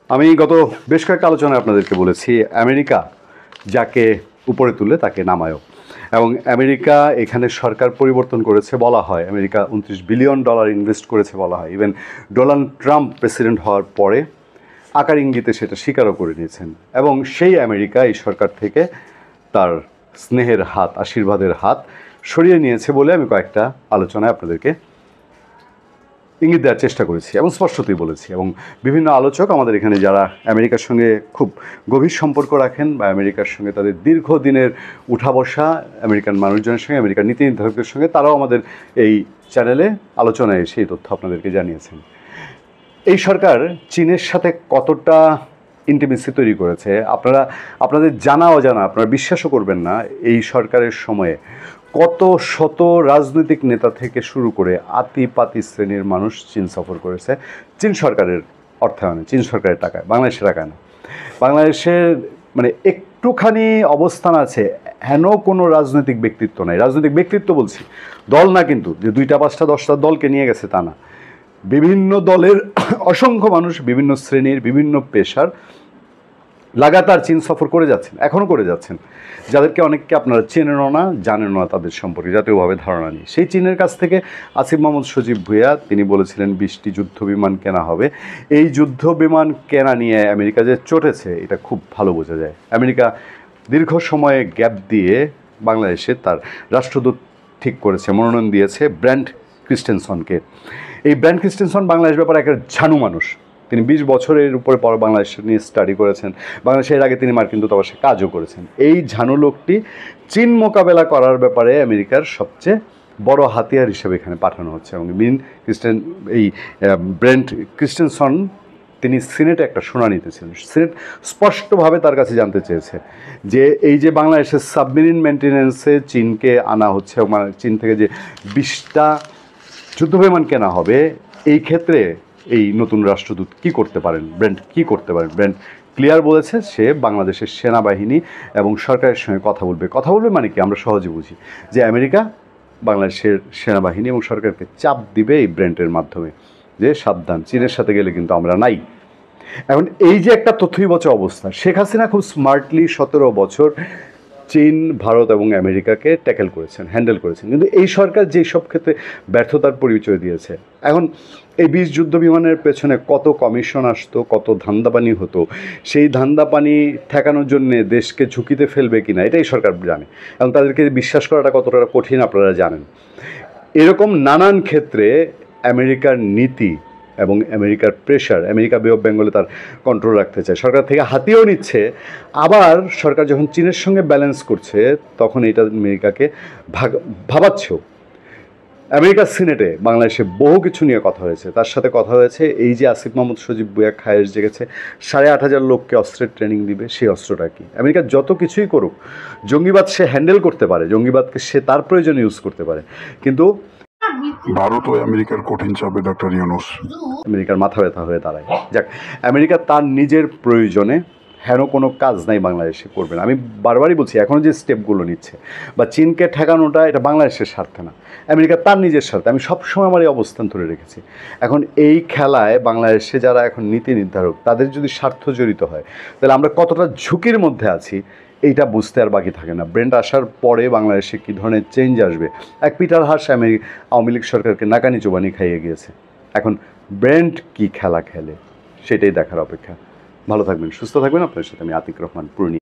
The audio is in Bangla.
আমি গত বেশ কয়েকটা আলোচনায় আপনাদেরকে বলেছি আমেরিকা যাকে উপরে তুলে তাকে নামায়ও, এবং আমেরিকা এখানে সরকার পরিবর্তন করেছে বলা হয়। আমেরিকা $29 বিলিয়ন ইনভেস্ট করেছে বলা হয়। ইভেন ডোনাল্ড ট্রাম্প প্রেসিডেন্ট হওয়ার পরে আকার ইঙ্গিতে সেটা স্বীকারও করে নিয়েছেন, এবং সেই আমেরিকা এই সরকার থেকে তার স্নেহের হাত, আশীর্বাদের হাত সরিয়ে নিয়েছে বলে আমি কয়েকটা আলোচনায় আপনাদেরকে ইঙ্গিত দেওয়ার চেষ্টা করেছি এবং স্পষ্টতই বলেছি। এবং বিভিন্ন আলোচক আমাদের এখানে যারা আমেরিকার সঙ্গে খুব গভীর সম্পর্ক রাখেন বা আমেরিকার সঙ্গে তাদের দীর্ঘদিনের উঠা বসা, আমেরিকান মানুষজনের সঙ্গে, আমেরিকার নীতি নির্ধারকদের সঙ্গে, তারাও আমাদের এই চ্যানেলে আলোচনায় সেই তথ্য আপনাদেরকে জানিয়েছেন। এই সরকার চীনের সাথে কতটা ইন্টিমেসি তৈরি করেছে আপনাদের জানা অজানা, আপনারা বিশ্বাসও করবেন না। এই সরকারের সময়ে কত শত রাজনৈতিক নেতা থেকে শুরু করে আতিপাতি শ্রেণীর মানুষ চীন সফর করেছে, চীন সরকারের অর্থায়নে, চীন সরকারের টাকায়, বাংলাদেশের টাকায় না। বাংলাদেশের মানে একটুখানি অবস্থান আছে, হেন কোনো রাজনৈতিক ব্যক্তিত্ব নাই। রাজনৈতিক ব্যক্তিত্ব বলছি, দল না, কিন্তু যে 2টা 5টা 10টা দলকে নিয়ে গেছে তা না। বিভিন্ন দলের অসংখ্য মানুষ, বিভিন্ন শ্রেণীর, বিভিন্ন পেশার লাগাতার চীন সফর করে যাচ্ছেন, এখনও করে যাচ্ছেন, যাদেরকে অনেককে আপনারা চেনেনও না, জানেনও না, তাদের সম্পর্কে জাতীয়ভাবে ধারণা নেই। সেই চীনের কাছ থেকে আসিফ মাহমুদ সজীব ভুঁইয়া তিনি বলেছিলেন 20টি যুদ্ধ বিমান কেনা হবে। এই যুদ্ধ বিমান কেনা নিয়ে আমেরিকা যে চটেছে এটা খুব ভালো বোঝা যায়। আমেরিকা দীর্ঘ সময়ে গ্যাপ দিয়ে বাংলাদেশে তার রাষ্ট্রদূত ঠিক করেছে, মনোনয়ন দিয়েছে ব্র্যান্ড ক্রিস্টেনসনকে। এই ব্র্যান্ড ক্রিস্টেনসন বাংলাদেশ ব্যাপারে একটা ঝানু মানুষ। তিনি 20 বছরের উপরে পর বাংলাদেশ নিয়ে স্টাডি করেছেন, বাংলাদেশের আগে তিনি মার্কিন দূতাবাসে কাজও করেছেন। এই ঝানু লোকটি চীন মোকাবেলা করার ব্যাপারে আমেরিকার সবচেয়ে বড় হাতিয়ার হিসেবে এখানে পাঠানো হচ্ছে। এবং ব্র্যান্ড ক্রিস্টেনসন তিনি সিনেটে একটা শুনানিতে ছিলেন। সিনেট স্পষ্টভাবে তার কাছে জানতে চেয়েছে যে এই যে বাংলাদেশের সাবমেরিন মেনটেন্যান্সে চীনকে আনা হচ্ছে, চীন থেকে যে 20টা যুদ্ধবিমান কেনা হবে, এই ক্ষেত্রে এই নতুন রাষ্ট্রদূত কী করতে পারেন, ব্র্যান্ড কী করতে পারেন। ব্র্যান্ড ক্লিয়ার বলেছে সে বাংলাদেশের সেনাবাহিনী এবং সরকারের সঙ্গে কথা বলবে মানে কি আমরা সহজে বুঝি যে আমেরিকা বাংলাদেশের সেনাবাহিনী এবং সরকারকে চাপ দিবে এই ব্র্যান্ডের মাধ্যমে যে সাবধান, চীনের সাথে গেলে কিন্তু আমরা নাই। এখন এই যে একটা তথ্যবচ অবস্থা, শেখ হাসিনা খুব স্মার্টলি 17 বছর চীন, ভারত এবং আমেরিকাকে ট্যাকেল করেছেন, হ্যান্ডেল করেছেন, কিন্তু এই সরকার যেই সব ক্ষেত্রে ব্যর্থতার পরিচয় দিয়েছে। এখন এই 20 যুদ্ধ বিমানের পেছনে কত কমিশন আসতো, কত ধান্দাপানি হতো, সেই ধান্দাপানি ঠেকানোর জন্যে দেশকে ঝুঁকিতে ফেলবে কিনা এটাই সরকার জানে, এবং তাদেরকে বিশ্বাস করাটা কতটা কঠিন আপনারা জানেন। এরকম নানান ক্ষেত্রে আমেরিকার নীতি এবং আমেরিকার প্রেশার, আমেরিকা বে অফ বেঙ্গলে তার কন্ট্রোল রাখতে চায়, সরকার থেকে হাতিয়েও নিচ্ছে। আবার সরকার যখন চীনের সঙ্গে ব্যালেন্স করছে তখন এটা আমেরিকাকে ভাবাচ্ছেও। আমেরিকার সিনেটে বাংলাদেশে বহু কিছু নিয়ে কথা হয়েছে, তার সাথে কথা হয়েছে এই যে আসিফ মাহমুদ সজীব ভুঁইয়া খায়েশ জেগেছে 8,500 লোককে অস্ত্রের ট্রেনিং দিবে, সেই অস্ত্রটা কি। আমেরিকা যত কিছুই করুক, জঙ্গিবাদ সে হ্যান্ডেল করতে পারে, জঙ্গিবাদকে সে তার প্রয়োজনে ইউজ করতে পারে, কিন্তু ভারত ও আমেরিকার কঠিন চাপে ডক্টর ইউনূস আমেরিকার মাথা ব্যথা হয়ে দাঁড়ায়। যাক, আমেরিকা তার নিজের প্রয়োজনে হেন কোনো কাজ নাই বাংলাদেশে করবে না। আমি বারবারই বলছি, এখনও যে স্টেপগুলো নিচ্ছে বা চীনকে ঠেকানোটা, এটা বাংলাদেশের স্বার্থে না, আমেরিকা তার নিজের স্বার্থে। আমি সবসময় আমার এই অবস্থান ধরে রেখেছি। এখন এই খেলায় বাংলাদেশে যারা এখন নীতি নির্ধারক, তাদের যদি স্বার্থ জড়িত হয় তাহলে আমরা কতটা ঝুঁকির মধ্যে আছি এইটা বুঝতে আর বাকি থাকে না। ব্র্যান্ড আসার পরে বাংলাদেশে কী ধরনের চেঞ্জ আসবে। এক পিটার হাস আওয়ামী লীগ সরকারকে নাকানি চোবানি খাইয়ে গিয়েছে। এখন ব্র্যান্ড কী খেলা খেলে সেটাই দেখার অপেক্ষা। ভালো থাকবেন, সুস্থ থাকবেন। আপনার সাথে আমি আতিক রহমান পূর্ণি।